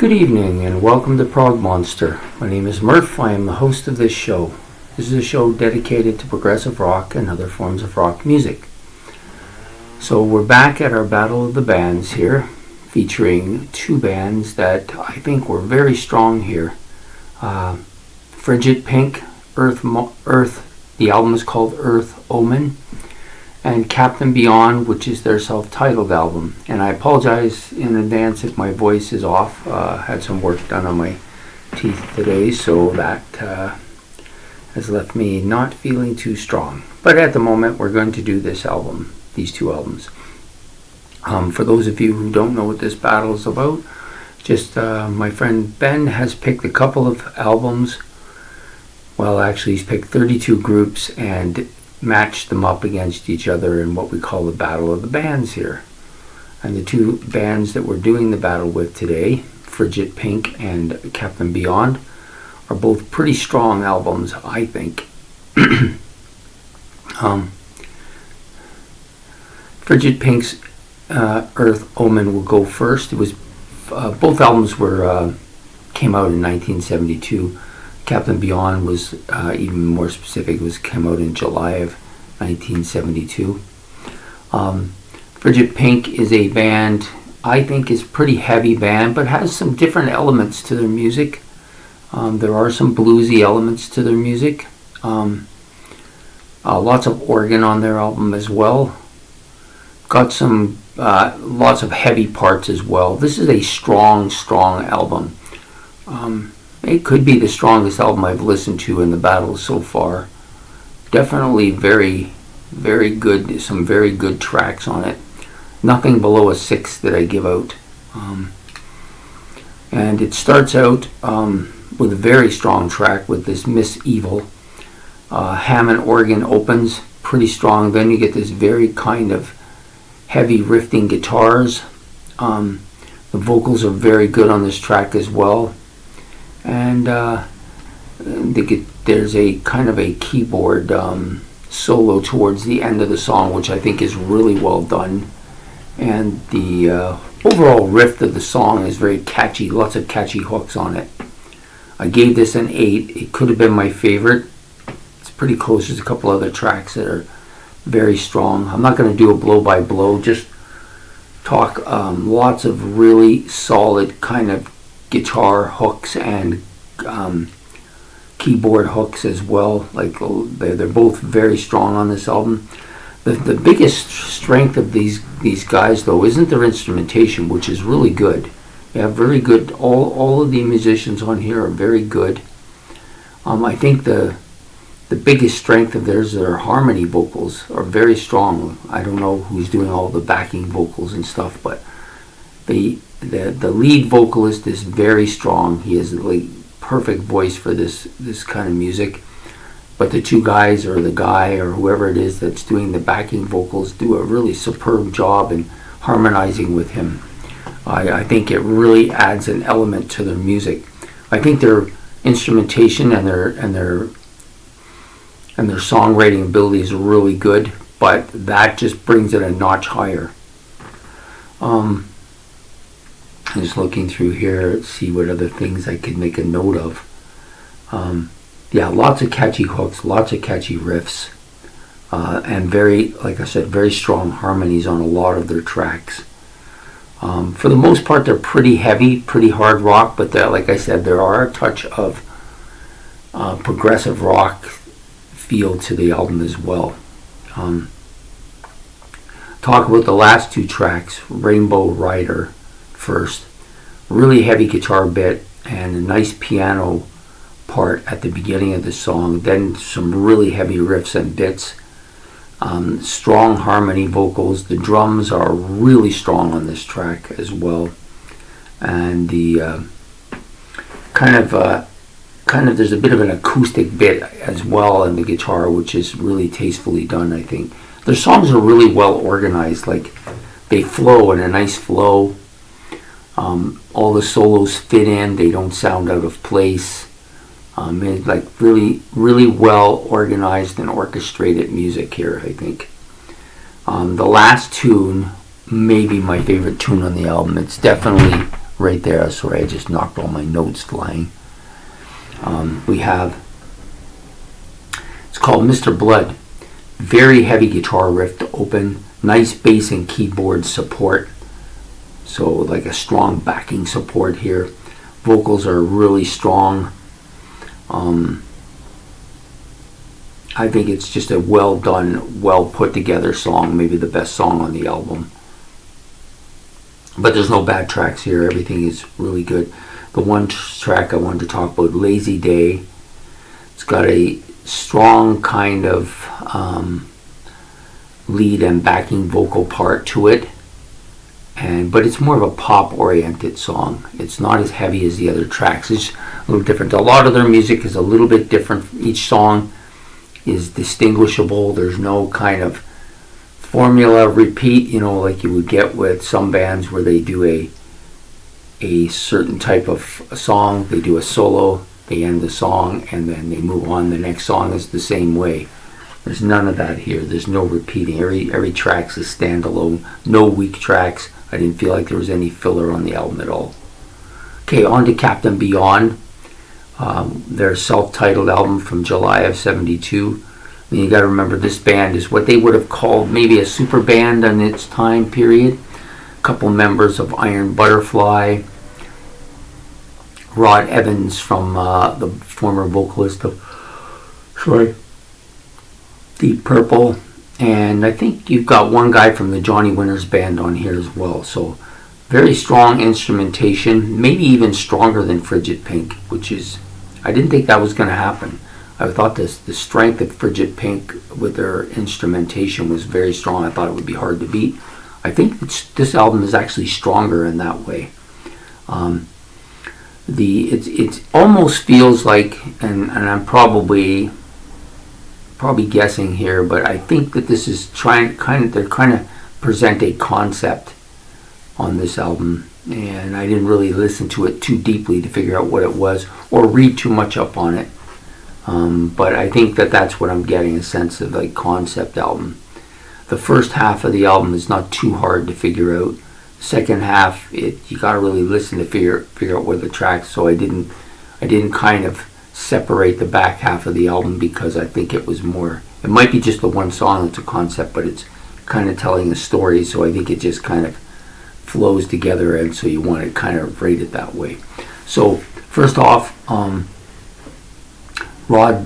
Good evening and welcome to Prog Monster. My name is Murph. I am the host of this show. This is a show dedicated to progressive rock and other forms of rock music. So we're back at our Battle of the Bands here, featuring two bands that I think were very strong here. Frigid Pink, Earth, the album is called Earth, Omen, and Captain Beyond, which is their self-titled album. And I apologize in advance if my voice is off. Had some work done on my teeth today, so that has left me not feeling too strong. But at the moment, we're going to do this album, these two albums. For those of you who don't know what this battle is about, just my friend Ben has picked a couple of albums. Well, actually, he's picked 32 groups and matched them up against each other in what we call the Battle of the Bands here. And the two bands that we're doing the battle with today, Frigid Pink and Captain Beyond, are both pretty strong albums, I think. Frigid Pink's Earth Omen will go first. It was both albums came out in 1972. Captain Beyond was even more specific. Came out in July of 1972. Frigid Pink is a band I think is pretty heavy band, but has some different elements to their music. There are some bluesy elements to their music. Lots of organ on their album as well. Got some lots of heavy parts as well. This is a strong album. It could be the strongest album I've listened to in the battle so far. Definitely very, very good. Some very good tracks on it. Nothing below a 6 that I give out. And it starts out with a very strong track with this Miss Evil. Hammond organ opens pretty strong. Then you get this very kind of heavy riffing guitars. The vocals are very good on this track as well. And there's a kind of a keyboard solo towards the end of the song, which I think is really well done. And the overall riff of the song is very catchy, lots of catchy hooks on it. I gave this an 8. It could have been my favorite. It's pretty close. There's a couple other tracks that are very strong. I'm not going to do a blow by blow, just talk lots of really solid kind of guitar hooks and keyboard hooks as well. Like they're both very strong on this album. The biggest strength of these guys though isn't their instrumentation, which is really good. They have very good. All of the musicians on here are very good. I think the biggest strength of theirs, their harmony vocals are very strong. I don't know who's doing all the backing vocals and stuff, but the lead vocalist is very strong. He has like perfect voice for this kind of music. But the two guys, or the guy, or whoever it is that's doing the backing vocals, do a really superb job in harmonizing with him. I think it really adds an element to their music. I think their instrumentation and their songwriting ability is really good, but that just brings it a notch higher. I'm just looking through here to see what other things I could make a note of. Yeah, lots of catchy hooks, lots of catchy riffs, and very, like I said, very strong harmonies on a lot of their tracks. For the most part, they're pretty heavy, pretty hard rock, but like I said, there are a touch of progressive rock feel to the album as well. Talk about the last two tracks, Rainbow Rider first. Really heavy guitar bit and a nice piano part at the beginning of the song. Then some really heavy riffs and bits. Strong harmony vocals. The drums are really strong on this track as well. And the kind of there's a bit of an acoustic bit as well in the guitar, which is really tastefully done, I think. Their songs are really well organized. Like, they flow in a nice flow. All the solos fit in. They don't sound out of place. It's like really, really well organized and orchestrated music here, I think. The last tune may be my favorite tune on the album. It's definitely right there. Sorry, I just knocked all my notes flying. We have, it's called Mr. Blood. Very heavy guitar riff to open. Nice bass and keyboard support. So like a strong backing support here. Vocals are really strong. I think it's just a well done, well put together song. Maybe the best song on the album. But there's no bad tracks here. Everything is really good. The one track I wanted to talk about, Lazy Day. It's got a strong kind of lead and backing vocal part to it. But it's more of a pop oriented song. It's not as heavy as the other tracks. It's a little different. A lot of their music is a little bit different. Each song is distinguishable. There's no kind of formula repeat, you know, like you would get with some bands where they do a certain type of a song. They do a solo, they end the song, and then they move on. The next song is the same way. There's none of that here. There's no repeating. Every track's a standalone. No weak tracks. I didn't feel like there was any filler on the album at all. Okay, on to Captain Beyond. Their self-titled album from July of '72. And you got to remember, this band is what they would have called maybe a super band in its time period. A couple members of Iron Butterfly. Rod Evans from the former vocalist of Deep Purple. And I think you've got one guy from the Johnny Winters band on here as well. So very strong instrumentation, maybe even stronger than Frigid Pink, which is, I didn't think that was going to happen. I thought the strength of Frigid Pink with their instrumentation was very strong. I thought it would be hard to beat. I think this album is actually stronger in that way. It almost feels like, and I'm probably guessing here, but I think that this is they're trying to present a concept on this album, and I didn't really listen to it too deeply to figure out what it was or read too much up on it. But I think that that's what I'm getting, a sense of like concept album. The first half of the album is not too hard to figure out. Second half, you got to really listen to figure out where the tracks. So I didn't kind of separate the back half of the album because I think it was more. It might be just the one song that's a concept, but it's kind of telling a story. So I think it just kind of flows together, and so you want to kind of rate it that way. So first off, Rod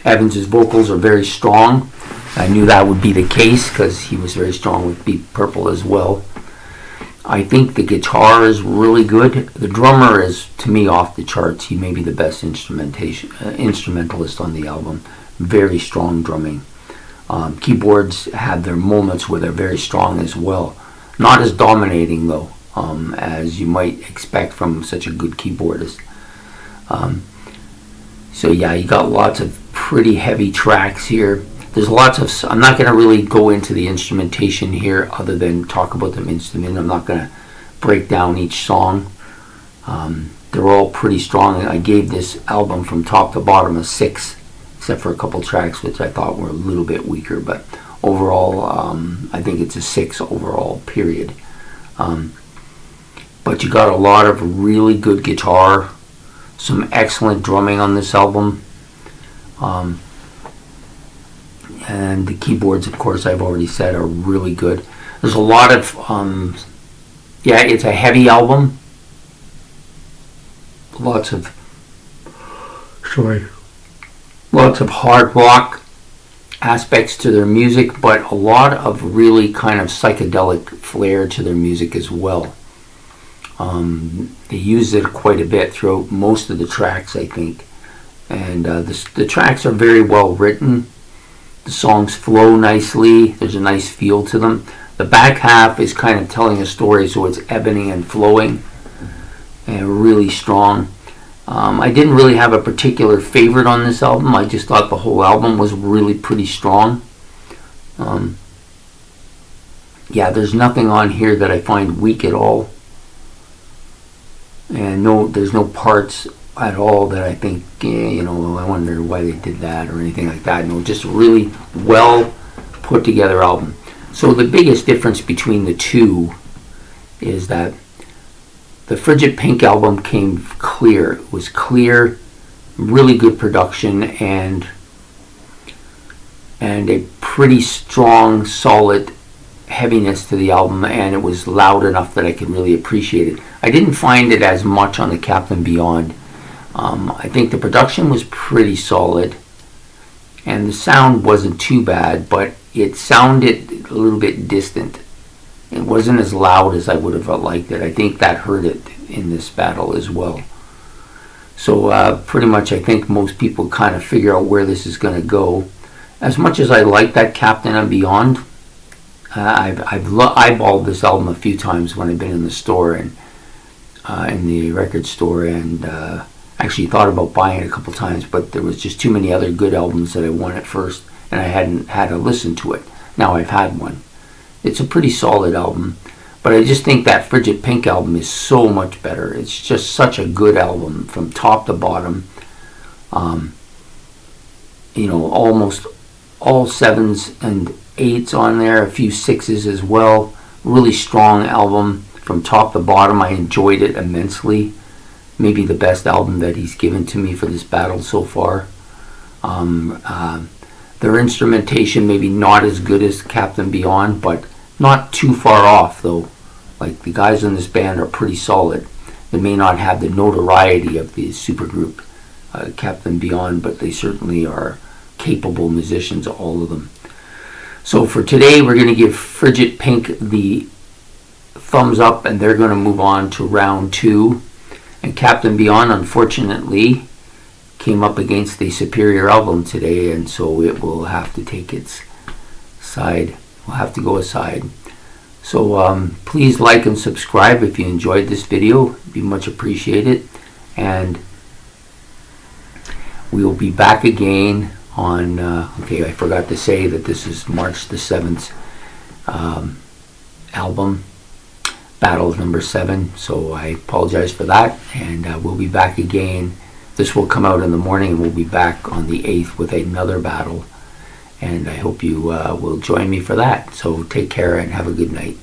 Evans' vocals are very strong. I knew that would be the case because he was very strong with Deep Purple as well. I think the guitar is really good. The drummer is, to me, off the charts. He may be the best instrumentalist on the album. Very strong drumming. Keyboards have their moments where they're very strong as well. Not as dominating, though, as you might expect from such a good keyboardist. So yeah, you got lots of pretty heavy tracks here. There's lots of, I'm not going to really go into the instrumentation here other than talk about them instrument. I'm not going to break down each song. They're all pretty strong. I gave this album from top to bottom a 6, except for a couple tracks which I thought were a little bit weaker, but overall I think it's a 6 overall, period. But you got a lot of really good guitar, some excellent drumming on this album. And the keyboards, of course, I've already said are really good. There's a lot of, it's a heavy album. Lots of hard rock aspects to their music, but a lot of really kind of psychedelic flair to their music as well. They use it quite a bit throughout most of the tracks, I think. And the tracks are very well written. The songs flow nicely. There's a nice feel to them. The back half is kind of telling a story, so it's ebbing and flowing and really strong. I didn't really have a particular favorite on this album. I just thought the whole album was really pretty strong. There's nothing on here that I find weak at all. And there's no parts at all that I think, I wonder why they did that or anything like that. No, just a really well put together album. So the biggest difference between the two is that the Frigid Pink album came clear. It was clear, really good production, and a pretty strong, solid heaviness to the album, and it was loud enough that I could really appreciate it. I didn't find it as much on the Captain Beyond. I think the production was pretty solid, and the sound wasn't too bad, but it sounded a little bit distant. It wasn't as loud as I would have liked it. I think that hurt it in this battle as well. So pretty much I think most people kind of figure out where this is going to go. As much as I like that Captain and Beyond, I've eyeballed this album a few times when I've been in the store and in the record store, and actually thought about buying it a couple times, but there was just too many other good albums that I wanted first, and I hadn't had to listen to it. Now I've had one. It's a pretty solid album, but I just think that Frigid Pink album is so much better. It's just such a good album from top to bottom. Almost all 7s and 8s on there, a few 6s as well. Really strong album from top to bottom. I enjoyed it immensely. Maybe the best album that he's given to me for this battle so far. Their instrumentation maybe not as good as Captain Beyond, but not too far off though. Like, the guys in this band are pretty solid. They may not have the notoriety of the supergroup Captain Beyond, but they certainly are capable musicians, all of them. So for today, we're going to give Frigid Pink the thumbs up, and they're going to move on to round 2. And Captain Beyond, unfortunately, came up against a superior album today, and so it will have to take its side. We'll have to go aside. So please like and subscribe if you enjoyed this video. It'd be much appreciated. And we will be back again on, okay, I forgot to say that this is March the 7th album, Battle number 7, so I apologize for that, and we'll be back again. This will come out in the morning, and we'll be back on the 8th with another battle, and I hope you will join me for that. So take care and have a good night.